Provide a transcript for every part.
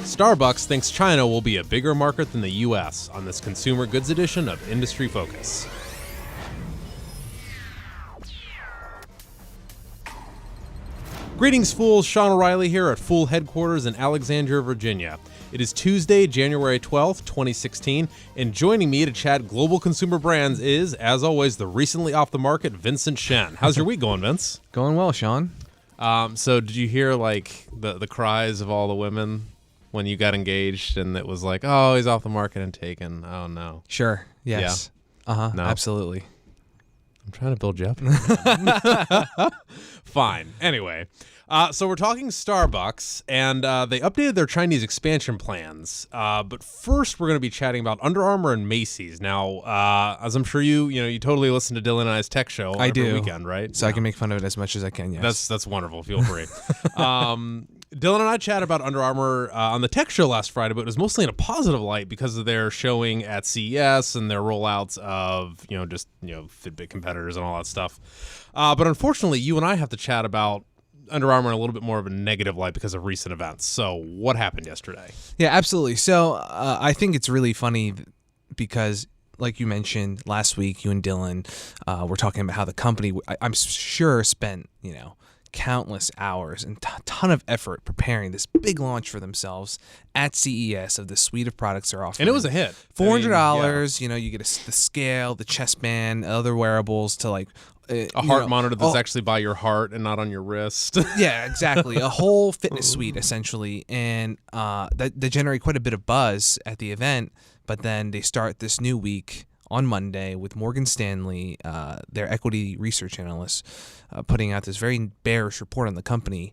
Starbucks thinks China will be a bigger market than the U.S. on this consumer goods edition of Industry Focus. Greetings, fools. Sean O'Reilly here at Fool Headquarters in Alexandria, Virginia. It is Tuesday, January 12th, 2016, and joining me to chat global consumer brands is, as always, the recently off the market Vincent Shen. How's your week going, Vince? Going well, Sean. So did you hear like the cries of all the women when you got engaged and it was like, oh, he's off the market and taken. Oh, no. Sure. Yes. Yeah. No? Absolutely. I'm trying to build you up. Fine. Anyway, so we're talking Starbucks, and they updated their Chinese expansion plans. But first, we're going to be chatting about Under Armour and Macy's. Now, as I'm sure you totally listen to Dylan and I's tech show every weekend, right? So I can make fun of it as much as I can, yes. That's wonderful. Feel free. Dylan and I chatted about Under Armour on the tech show last Friday, but it was mostly in a positive light because of their showing at CES and their rollouts of, Fitbit competitors and all that stuff. But unfortunately, you and I have to chat about Under Armour in a little bit more of a negative light because of recent events. So what happened yesterday? Yeah, absolutely. So I think it's really funny because, like you mentioned last week, you and Dylan were talking about how the company, I'm sure, spent, countless hours and a ton of effort preparing this big launch for themselves at CES of the suite of products they're offering. And it was a hit. $400, you get the scale, the chest band, other wearables to like a heart monitor that's actually by your heart and not on your wrist. Yeah, exactly. A whole fitness suite, essentially. And they generate quite a bit of buzz at the event, but then they start this new week on Monday with Morgan Stanley, their equity research analyst, putting out this very bearish report on the company,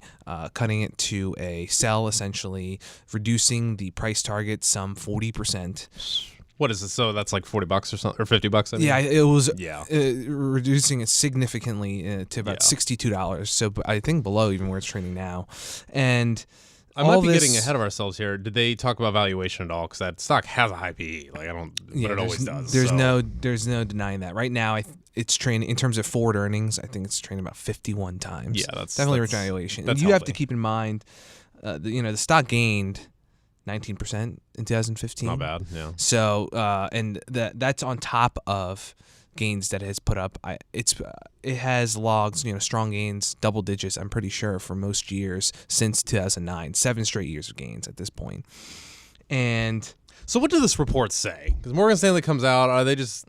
cutting it to a sell, essentially, reducing the price target some 40%. What is it? So that's like $40 or something, or $50? I mean? Yeah, it was reducing it significantly to about $62. So I think below even where it's trading now. And I might be getting ahead of ourselves here. Did they talk about valuation at all? Because that stock has a high PE. But it always does. There's no denying that. Right now, it's trading in terms of forward earnings. I think it's trading about 51 times. Yeah, that's definitely rich valuation. That's you have to keep in mind, the stock gained 19% in 2015. Not bad. Yeah. So and that's on top of gains that it has put up. It has logs, strong gains, double digits, I'm pretty sure, for most years since 2009. 7 straight years of gains at this point. And so what did this report say? Because Morgan Stanley comes out, are they just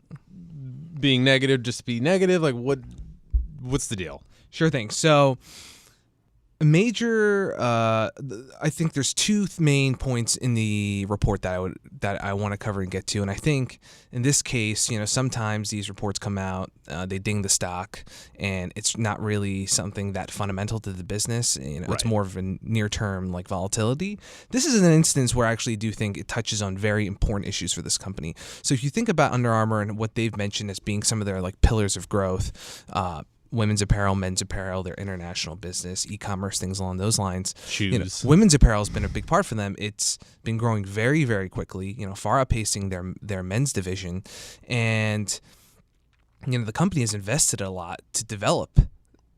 being negative just to be negative? Like what's the deal? Sure thing. So I think there's two main points in the report that I want to cover and get to, and I think in this case, sometimes these reports come out, they ding the stock, and it's not really something that fundamental to the business. It's more of a near-term volatility. This is an instance where I actually do think it touches on very important issues for this company. So if you think about Under Armour and what they've mentioned as being some of their pillars of growth, women's apparel, men's apparel, their international business, e-commerce, things along those lines. Shoes. Women's apparel has been a big part for them. It's been growing very, very quickly, far outpacing their men's division. And, the company has invested a lot to develop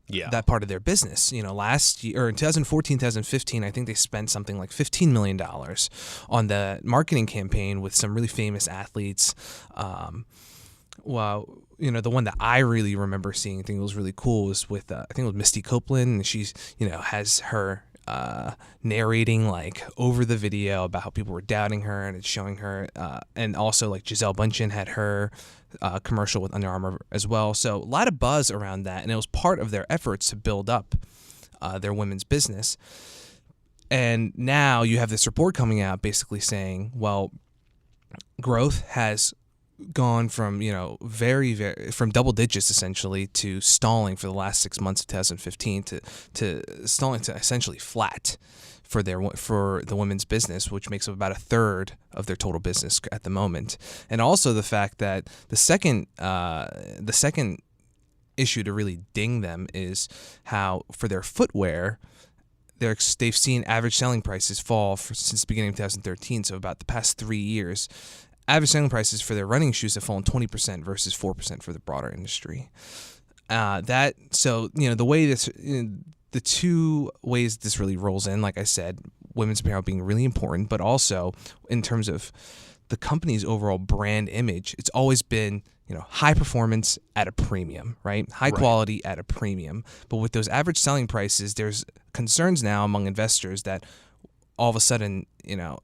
that part of their business. Last year, or in 2014, 2015, I think they spent something like $15 million on the marketing campaign with some really famous athletes. The one that I really remember seeing, I think it was really cool, was with, I think it was Misty Copeland, and she's, has her narrating over the video about how people were doubting her, and it's showing her, and also Gisele Bündchen had her commercial with Under Armour as well. So a lot of buzz around that, and it was part of their efforts to build up their women's business. And now you have this report coming out basically saying, well, growth has gone from very from double digits essentially to stalling for the last 6 months of 2015 to stalling to essentially flat for the women's business, which makes up about a third of their total business at the moment. And also the fact that the second issue to really ding them is how for their footwear, they've seen average selling prices fall since the beginning of 2013, so about the past 3 years. Average selling prices for their running shoes have fallen 20% versus 4% for the broader industry. The way this, the two ways this really rolls in, like I said, women's apparel being really important, but also in terms of the company's overall brand image, it's always been, high performance at a premium, right? High quality at a premium. But with those average selling prices, there's concerns now among investors that all of a sudden,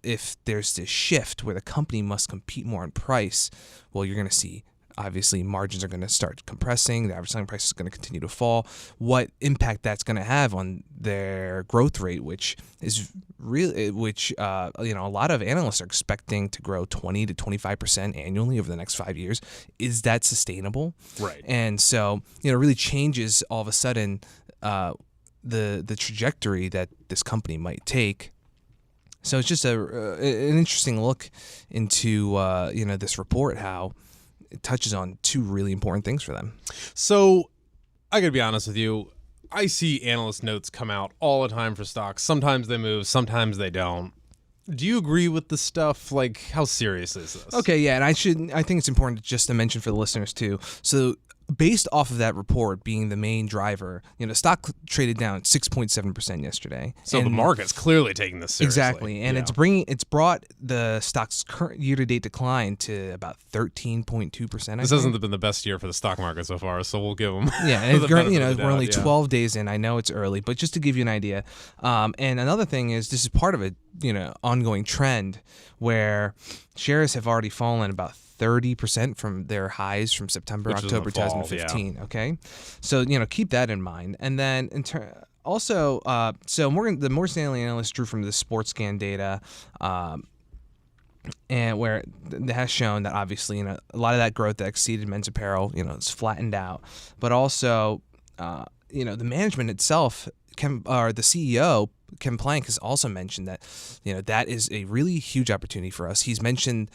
if there's this shift where the company must compete more on price, well, you're going to see obviously margins are going to start compressing. The average selling price is going to continue to fall. What impact that's going to have on their growth rate, which is really, a lot of analysts are expecting to grow 20 to 25% annually over the next 5 years. Is that sustainable? Right. And so, it really changes all of a sudden the trajectory that this company might take. So it's just an interesting look into this report, how it touches on two really important things for them. So I gotta be honest with you. I see analyst notes come out all the time for stocks. Sometimes they move, sometimes they don't. Do you agree with the stuff? Like, how serious is this? Okay, yeah, and I think it's important just to mention for the listeners too. So based off of that report being the main driver, stock traded down 6.7% yesterday. So the market's clearly taking this seriously. Exactly, and it's brought the stock's current year-to-date decline to about 13.2%. This hasn't been the best year for the stock market so far, so we'll give them. Yeah, and we're only 12 days in. I know it's early, but just to give you an idea. And another thing is, this is part of a ongoing trend where shares have already fallen about 30% from their highs from October 2015. Yeah. Okay, so keep that in mind. And then also, the Morgan Stanley analyst drew from the SportScan data, and where it has shown that obviously a lot of that growth that exceeded men's apparel, it's flattened out, but also the management itself or the CEO. Ken Plank has also mentioned that that is a really huge opportunity for us. He's mentioned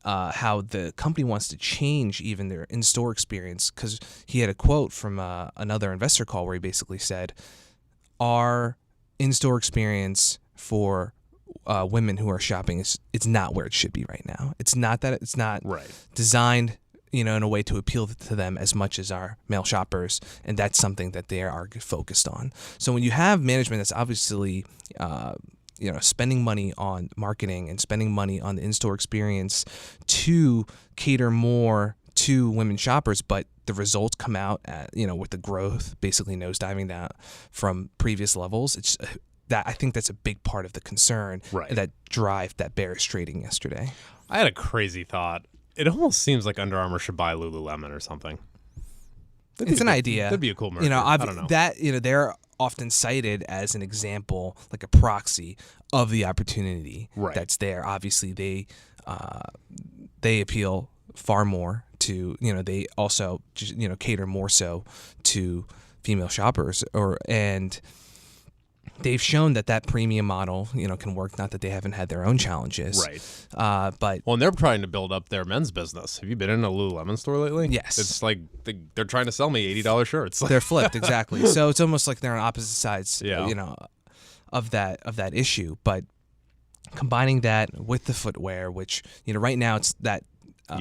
how the company wants to change even their in-store experience, because he had a quote from another investor call where he basically said, our in-store experience for women who are shopping it's not where it should be right now. It's not designed in a way to appeal to them as much as our male shoppers, and that's something that they are focused on. So when you have management that's obviously spending money on marketing and spending money on the in-store experience to cater more to women shoppers, but the results come out at, with the growth basically nosediving down from previous levels, it's that I think that's a big part of the concern that drive that bearish trading yesterday. I had a crazy thought. It almost seems like Under Armour should buy Lululemon or something. It's an idea. That'd be a cool merger. I don't know. That they're often cited as an example, like a proxy of the opportunity that's there. Obviously, they appeal far more to they also just, cater more so to female shoppers, and they've shown that premium model, can work. Not that they haven't had their own challenges, right? But and they're trying to build up their men's business. Have you been in a Lululemon store lately? Yes. It's like they're trying to sell me $80 shirts. They're flipped, exactly. So it's almost like they're on opposite sides, of that issue. But combining that with the footwear, which right now it's that.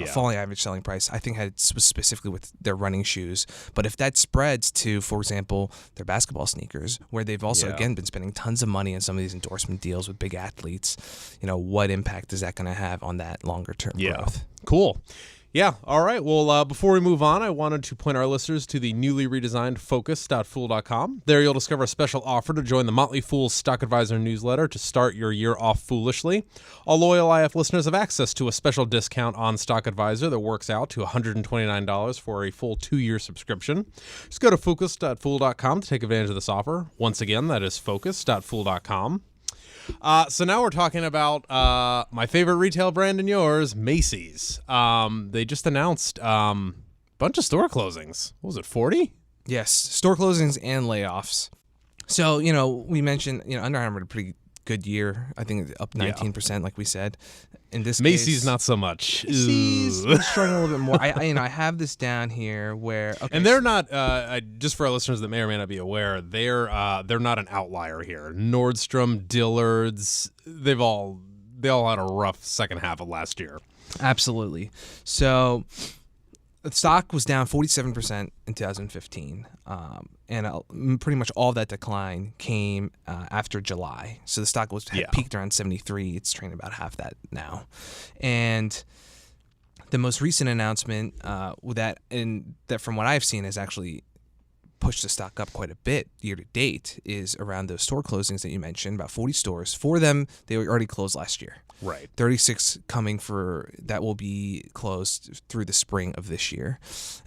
Falling average selling price, I think had specifically with their running shoes. But if that spreads to, for example, their basketball sneakers, where they've also, again, been spending tons of money on some of these endorsement deals with big athletes, what impact is that going to have on that longer-term growth? Cool. Yeah, all right. Well, before we move on, I wanted to point our listeners to the newly redesigned Focus.Fool.com. There you'll discover a special offer to join the Motley Fool Stock Advisor newsletter to start your year off foolishly. All loyal IF listeners have access to a special discount on Stock Advisor that works out to $129 for a full 2-year subscription. Just go to Focus.Fool.com to take advantage of this offer. Once again, that is Focus.Fool.com. So now we're talking about my favorite retail brand and yours, Macy's. They just announced a bunch of store closings. What was it, 40? Yes, store closings and layoffs. So, we mentioned, Under Armour had a pretty good year. I think up 19%, like we said. In this Macy's, case, not so much. Macy's struggling a little bit more. I have this down here where, and they're not. Just for our listeners that may or may not be aware, they're not an outlier here. Nordstrom, Dillard's, they all had a rough second half of last year. Absolutely. So the stock was down 47% in 2015, and pretty much all that decline came after July. So the stock had peaked around 73. It's trading about half that now, and the most recent announcement that from what I've seen has actually pushed the stock up quite a bit year to date is around those store closings that you mentioned, about 40 stores. 4 of them, they were already closed last year. Right. 36 coming that will be closed through the spring of this year.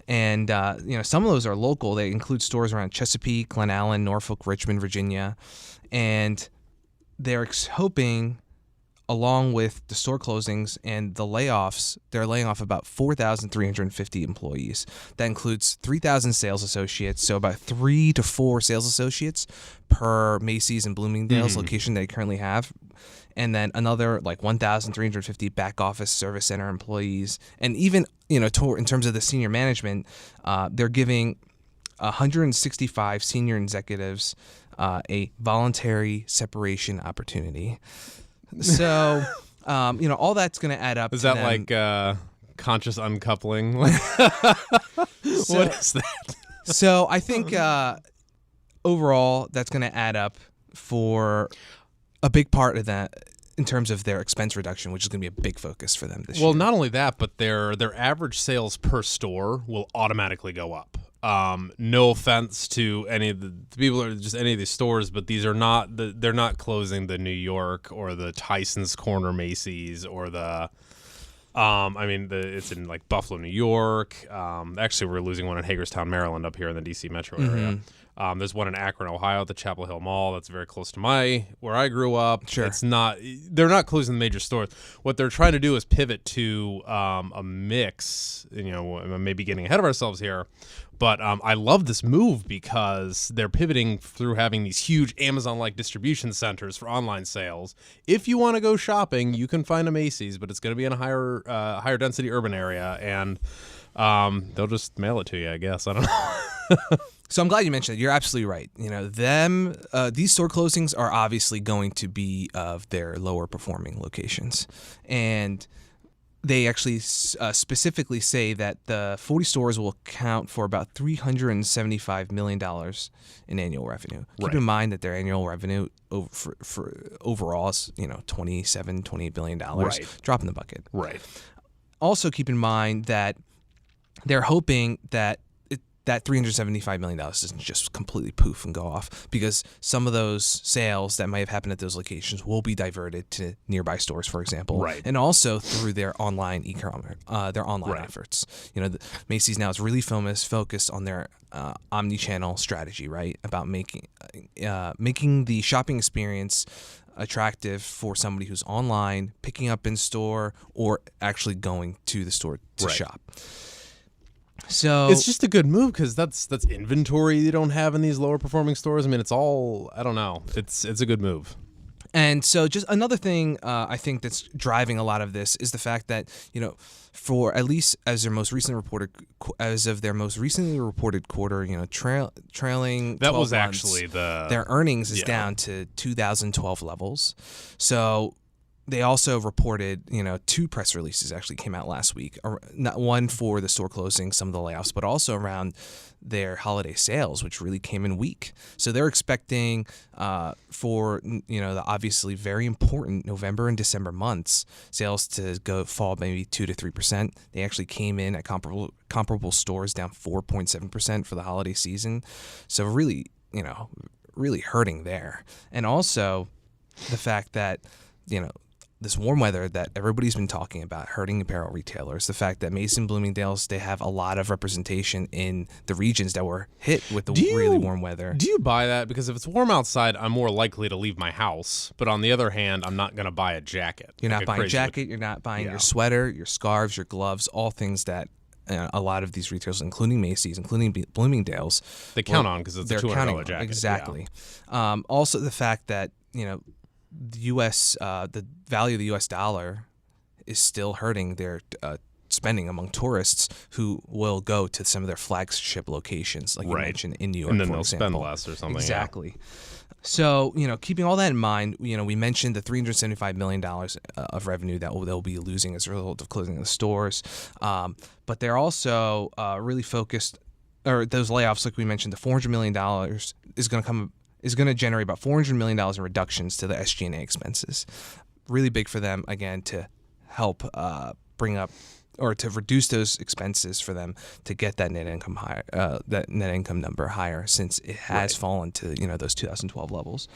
And, some of those are local. They include stores around Chesapeake, Glen Allen, Norfolk, Richmond, Virginia. And they're hoping, along with the store closings and the layoffs, they're laying off about 4,350 employees. That includes 3,000 sales associates, so about 3 to 4 sales associates per Macy's and Bloomingdale's location they currently have. And then another 1,350 back office service center employees. And even, in terms of the senior management, they're giving 165 senior executives a voluntary separation opportunity. So, all that's going to add up. Is that like conscious uncoupling? What is that? So I think overall that's going to add up for a big part of that in terms of their expense reduction, which is going to be a big focus for them this year. Well, not only that, but their average sales per store will automatically go up. No offense to any of the people or just any of these stores, but these are not they're not closing the New York or the Tyson's Corner Macy's or the it's in Buffalo, New York. Actually, we're losing one in Hagerstown, Maryland, up here in the D.C. metro area. There's one in Akron, Ohio, at the Chapel Hill Mall. That's very close to where I grew up. Sure. They're not closing the major stores. What they're trying to do is pivot to a mix. Maybe getting ahead of ourselves here, but I love this move because they're pivoting through having these huge Amazon-like distribution centers for online sales. If you want to go shopping, you can find a Macy's, but it's going to be in a higher density urban area, and they'll just mail it to you, I guess. I don't know. So I'm glad you mentioned that. You're absolutely right. These store closings are obviously going to be of their lower performing locations. And they actually specifically say that the 40 stores will account for about $375 million in annual revenue. Keep in mind that their annual revenue for overall is, $28 billion. Drop in the bucket. Right. Also keep in mind that they're hoping that that $375 million doesn't just completely poof and go off, because some of those sales that might have happened at those locations will be diverted to nearby stores, for example, and also through their online e-commerce, efforts. Macy's now is really focused on their omni-channel strategy, right? About making the shopping experience attractive for somebody who's online, picking up in store, or actually going to the store to shop. So it's just a good move because that's inventory you don't have in these lower performing stores. I mean, it's all, I don't know. It's a good move. And so just another thing I think that's driving a lot of this is the fact that, for at least as of their most recently reported quarter, trailing that 12 was months, actually their earnings is down to 2012 levels. So they also reported, 2 press releases actually came out last week. Not one for the store closing, some of the layoffs, but also around their holiday sales, which really came in weak. So they're expecting for the obviously very important November and December months, sales to fall maybe 2 to 3%. They actually came in at comparable stores down 4.7% for the holiday season. So really, really hurting there. And also the fact that, this warm weather that everybody's been talking about hurting apparel retailers, the fact that Macy's and Bloomingdale's, they have a lot of representation in the regions that were hit with the really warm weather. Do you buy that? Because if it's warm outside, I'm more likely to leave my house. But on the other hand, I'm not going to buy a jacket. You're not buying a jacket. You're not buying your sweater, your scarves, your gloves, all things that a lot of these retailers, including Macy's, including Bloomingdale's, they count on because it's a $200 jacket. Exactly. Yeah. Also, the fact that, the U.S. The value of the U.S. dollar is still hurting their spending among tourists who will go to some of their flagship locations, like you mentioned in New York, and then for they'll example. spend less or something. Exactly. So, keeping all that in mind, we mentioned the $375 million of revenue that they'll be losing as a result of closing the stores. But they're also really focused, or those layoffs, like we mentioned, the $400 million is going to generate about $400 million in reductions to the SG&A expenses. Really big for them, again, to help bring up or to reduce those expenses for them to get that net income higher, that net income number higher, since it has fallen to those 2012 levels.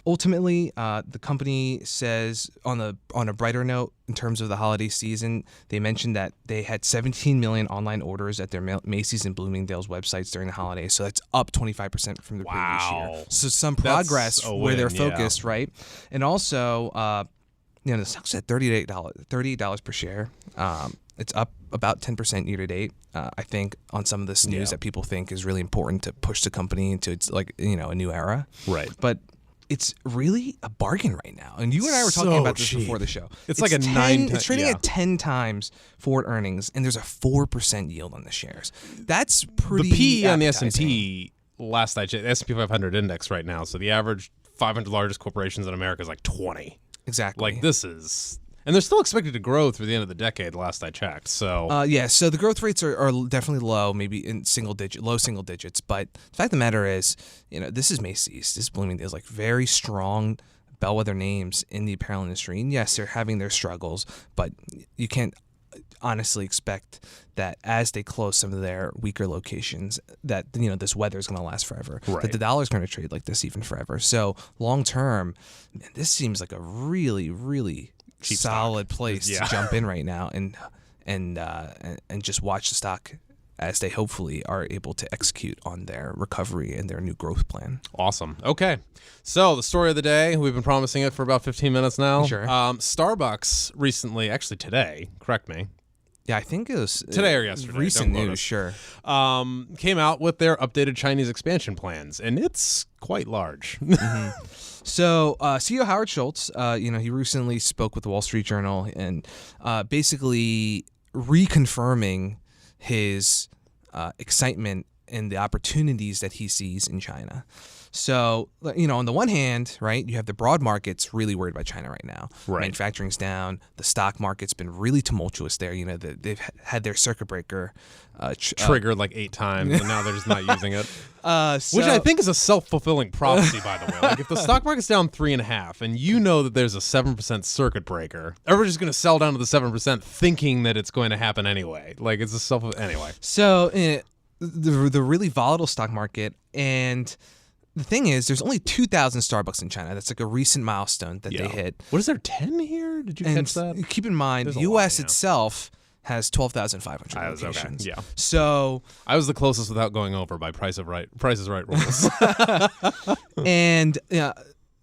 Ultimately, the company says on a brighter note, in terms of the holiday season, they mentioned that they had 17 million online orders at their Macy's and Bloomingdale's websites during the holidays. So that's up 25% from the previous year. So some progress where they're focused, right? And also, the stock's at $38 per share. It's up about 10% year to date. I think on some of this news that people think is really important to push the company into its a new era. Right. But it's really a bargain right now. And you and I were talking about this before the show. It's like a 9. It's trading at 10 times forward earnings, and there's a 4% yield on the shares. That's pretty. The PE on the S&P last I checked, the S&P 500 index right now. So the average 500 largest corporations in America is like 20. Exactly. Like this is, and they're still expected to grow through the end of the decade. Last I checked, so so the growth rates are definitely low, maybe in low single digits. But the fact of the matter is, this is Macy's, this is Bloomingdale's, like very strong bellwether names in the apparel industry. And yes, they're having their struggles, but you can't honestly expect that as they close some of their weaker locations that this weather is going to last forever, that the dollar is going to trade like this even forever. So long term, man, this seems like a really, really cheap solid place to jump in right now and just watch the stock as they hopefully are able to execute on their recovery and their new growth plan. Awesome. Okay. So the story of the day, we've been promising it for about 15 minutes now. Sure. Starbucks recently, actually today, correct me. Yeah, I think it was today or yesterday. Recent news, sure. Came out with their updated Chinese expansion plans, and it's quite large. So CEO Howard Schultz, he recently spoke with the Wall Street Journal and basically reconfirming his excitement and the opportunities that he sees in China. So, on the one hand, right, you have the broad markets really worried about China right now. Right. Manufacturing's down. The stock market's been really tumultuous there. They've had their circuit breaker triggered like 8 times, and now they're just not using it. Which I think is a self-fulfilling prophecy, by the way. Like, if the stock market's down 3.5, and that there's a 7% circuit breaker, everybody's just going to sell down to the 7%, thinking that it's going to happen anyway. Like, it's a anyway. So, the really volatile stock market, and the thing is, there's only 2,000 Starbucks in China. That's like a recent milestone that they hit. What is there, 10 here? Did you catch that? Keep in mind, the U.S. itself has 12,500 locations. Okay. Yeah. So I was the closest without going over by Price is Right rules. And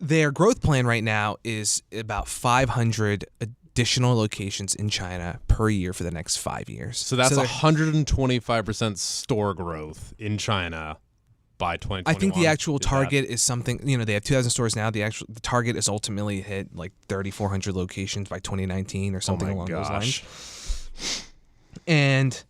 their growth plan right now is about 500 additional locations in China per year for the next 5 years. So that's 125% store growth in China by 2021. I think the actual target is something, they have 2,000 stores now. The target is ultimately hit like 3,400 locations by 2019 or something along those lines. And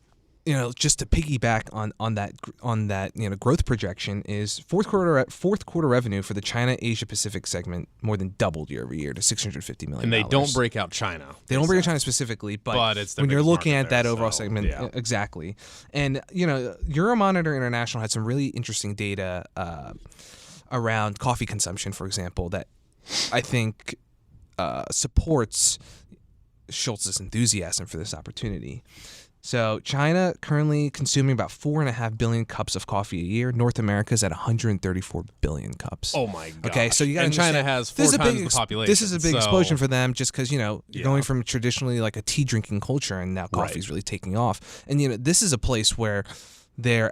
just to piggyback on that growth projection is fourth quarter revenue for the China Asia Pacific segment more than doubled year over year to $650 million. And they don't break out China. They don't break out China specifically, but it's when you're looking at that overall segment, exactly. And Euromonitor International had some really interesting data around coffee consumption, for example, that I think supports Schultz's enthusiasm for this opportunity. So China currently consuming about 4.5 billion cups of coffee a year. North America is at 134 billion cups. Oh my god! Okay, so you got to China has 4 times the population. This is a big explosion for them, just because you're going from traditionally like a tea drinking culture, and now coffee is really taking off. And this is a place where where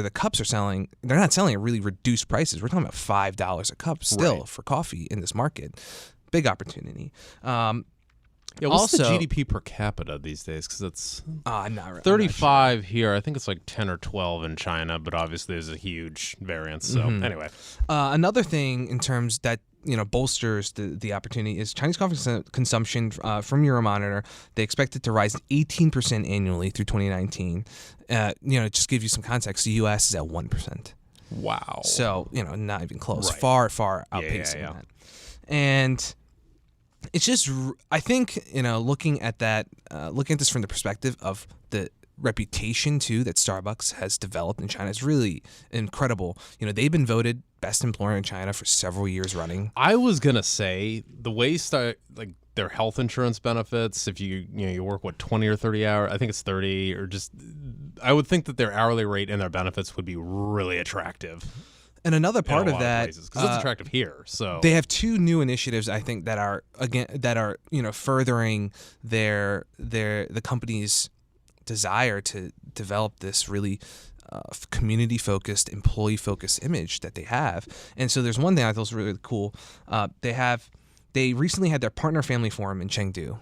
the cups are selling. They're not selling at really reduced prices. We're talking about $5 a cup still for coffee in this market. Big opportunity. What's the GDP per capita these days? Because it's not 35 here. I think it's like 10 or 12 in China, but obviously there's a huge variance. So anyway, another thing in terms that bolsters the opportunity is Chinese coffee consumption from Euromonitor. They expect it to rise 18% annually through 2019. Just give you some context, the U.S. is at 1%. Wow. So, not even close. Right. Far, far Yeah, outpacing yeah. that. And it's just, I think, looking at that, looking at this from the perspective of the reputation too that Starbucks has developed in China is really incredible. They've been voted best employer in China for several years running. I was gonna say the way their health insurance benefits, if you work 20 or 30 hours, I think it's 30, or just, I would think that their hourly rate and their benefits would be really attractive. And another part of that, because it's attractive here. So they have two new initiatives, I think, that are furthering the company's desire to develop this really community-focused, employee-focused image that they have. And so there's one thing I thought was really cool. They recently had their partner family forum in Chengdu,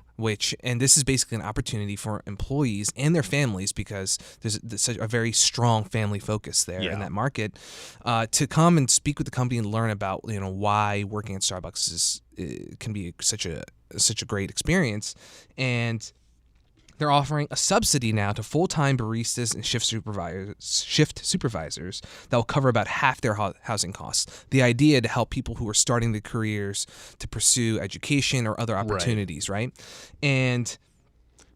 and this is basically an opportunity for employees and their families, because there's such a very strong family focus there in that market, to come and speak with the company and learn about why working at Starbucks can be such a great experience. And they're offering a subsidy now to full-time baristas and shift supervisors that will cover about half their housing costs. The idea to help people who are starting their careers to pursue education or other opportunities, right? And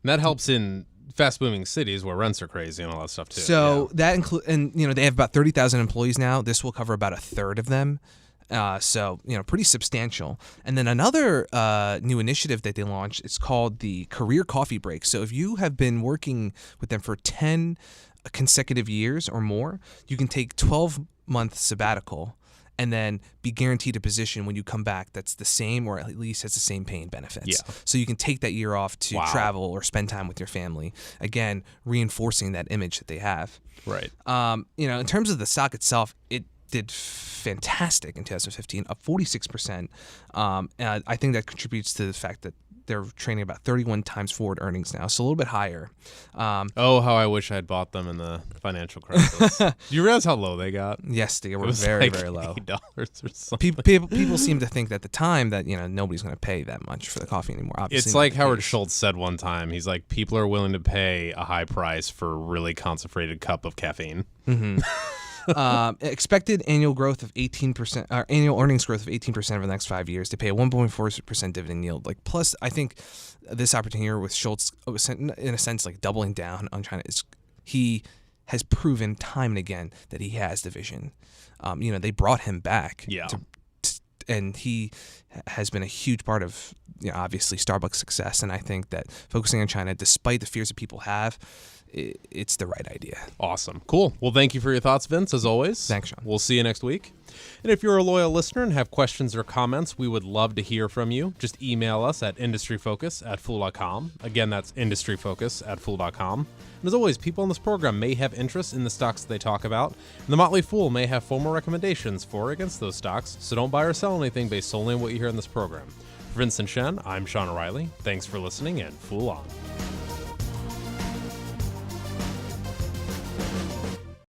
that helps in fast-booming cities where rents are crazy and all that stuff too. So that includes, and they have about 30,000 employees now. This will cover about a third of them. So, pretty substantial. And then another new initiative that they launched, it's called the Career Coffee Break. So if you have been working with them for 10 consecutive years or more, you can take 12-month sabbatical and then be guaranteed a position when you come back that's the same, or at least has the same pay and benefits. Yeah. So you can take that year off to travel or spend time with your family. Again, reinforcing that image that they have. Right. In terms of the stock itself, it did fantastic in 2015, up 46%. And I think that contributes to the fact that they're trading about 31 times forward earnings now, so a little bit higher. How I wish I'd bought them in the financial crisis. Do you realize how low they got? Yes, they were It was very, very low. $8 or something. People seem to think at the time that nobody's going to pay that much for the coffee anymore. Obviously, It's like Howard Schultz said one time. He's like, people are willing to pay a high price for a really concentrated cup of caffeine. Mm-hmm. Expected annual growth of 18%, or annual earnings growth of 18% over the next 5 years. They pay a 1.4% dividend yield. Plus, I think this opportunity here with Schultz, in a sense, like doubling down on China, he has proven time and again that he has the vision. They brought him back. Yeah. And he has been a huge part of, obviously, Starbucks' success. And I think that focusing on China, despite the fears that people have, it's the right idea. Awesome. Cool. Well, thank you for your thoughts, Vince, as always. Thanks, Sean. We'll see you next week. And if you're a loyal listener and have questions or comments, we would love to hear from you. Just email us at industryfocus@fool.com. Again, that's industryfocus@fool.com. And as always, people on this program may have interest in the stocks they talk about, and the Motley Fool may have formal recommendations for or against those stocks, so don't buy or sell anything based solely on what you hear in this program. For Vincent Shen, I'm Sean O'Reilly. Thanks for listening, and Fool on.